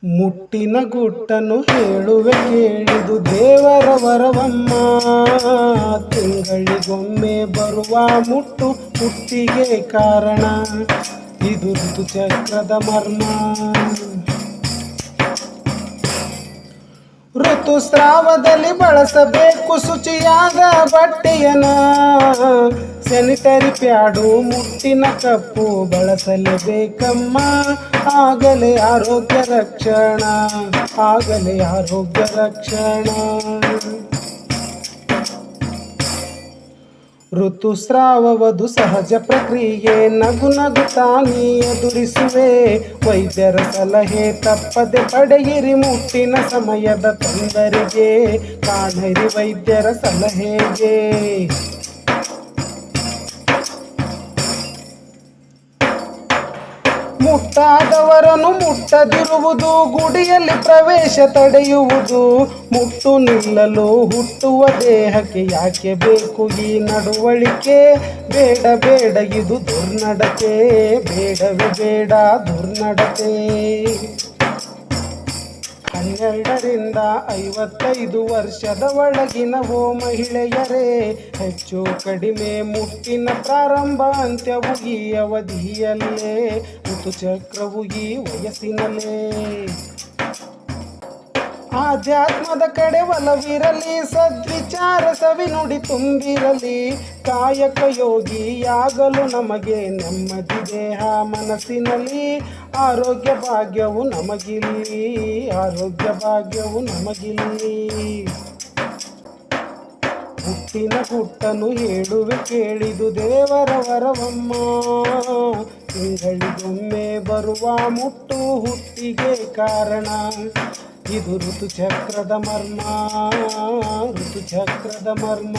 ಮುಟ್ಟಿನ ಗುಟ್ಟನ್ನು ಹೇಳುವೆ ಕೇಳಿದು ದೇವರ ವರವಮ್ಮ. ತಿಂಗಳಿಗೊಮ್ಮೆ ಬರುವ ಮುಟ್ಟು ಹುಟ್ಟಿಗೆ ಕಾರಣ, ಇದು ಋತುಚಕ್ರದ ಮರ್ಮ. ಋತುಸ್ರಾವದಲ್ಲಿ ಬಳಸಬೇಕು ಶುಚಿಯಾದ ಬಟ್ಟೆಯನ, ಸ್ಯಾನಿಟರಿ ಪ್ಯಾಡು ಮುಟ್ಟಿನ ಕಪ್ಪು ಬಳಸಲೇಬೇಕಮ್ಮ. ಆಗಲೇ ಆರೋಗ್ಯ ರಕ್ಷಣ, ಆಗಲೇ ಆರೋಗ್ಯ ರಕ್ಷಣ. ಋತುಸ್ರಾವವದು ಸಹಜ ಪ್ರಕ್ರಿಯೆ, ನಗು ನಗುತ್ತಾ ನೀ ಎದುರಿಸುವೆ. ವೈದ್ಯರ ಸಲಹೆ ತಪ್ಪದೆ ಪಡೆಯಿರಿ ಮುಟ್ಟಿನ ಸಮಯದ ತೊಂದರೆಗೆ, ಕಾಣಿರಿ ವೈದ್ಯರ ಸಲಹೆಗೆ. ಮುಟ್ಟಾದವರನ್ನು ಮುಟ್ಟದಿರುವುದು, ಗುಡಿಯಲ್ಲಿ ಪ್ರವೇಶ ತಡೆಯುವುದು. ಮುಟ್ಟು ನಿಲ್ಲಲು ಹುಟ್ಟುವ ದೇಹಕ್ಕೆ ಯಾಕೆ ಬೇಕು ಈ ನಡವಳಿಕೆ? ಬೇಡ ಬೇಡ ಇದು ದುರ್ನಡತೆ, ಬೇಡವೇ ಬೇಡ ದುರ್ನಡತೆ. 12ರಿಂದ 55 ವರ್ಷದ ಒಳಗಿನ ಓ ಮಹಿಳೆಯರೇ, ಹೆಚ್ಚು ಕಡಿಮೆ ಮುಟ್ಟಿನ ಪ್ರಾರಂಭ ಅಂತ್ಯವು ಈ ಅವಧಿಯಲ್ಲೇ, ಋತುಚಕ್ರವು ಈ ವಯಸ್ಸಿನಲ್ಲೇ. ಆಧ್ಯಾತ್ಮದ ಕಡೆ ಒಲವಿರಲಿ, ಸದ್ವಿಚಾರ ಸವಿನುಡಿ ತುಂಬಿರಲಿ. ಕಾಯಕ ಯೋಗಿಯಾಗಲು ನಮಗೆ ನೆಮ್ಮದಿ ದೇಹ ಮನಸ್ಸಿನಲ್ಲಿ. ಆರೋಗ್ಯ ಭಾಗ್ಯವು ನಮಗಿಲ್ಲಿ, ಆರೋಗ್ಯ ಭಾಗ್ಯವು ನಮಗಿಲ್ಲಿ. ಹುಟ್ಟಿನ ಗುಟ್ಟನ್ನು ಹೇಳುವೆ ಕೇಳಿದು ದೇವರ ವರವಮ್ಮ. ತಿಂಗಳಿಗೊಮ್ಮೆ ಬರುವ ಮುಟ್ಟು ಹುಟ್ಟಿಗೆ ಕಾರಣ, ಇದು ಋತುಚಕ್ರದ ಮರ್ಮ, ಋತುಚಕ್ರದ ಮರ್ಮ.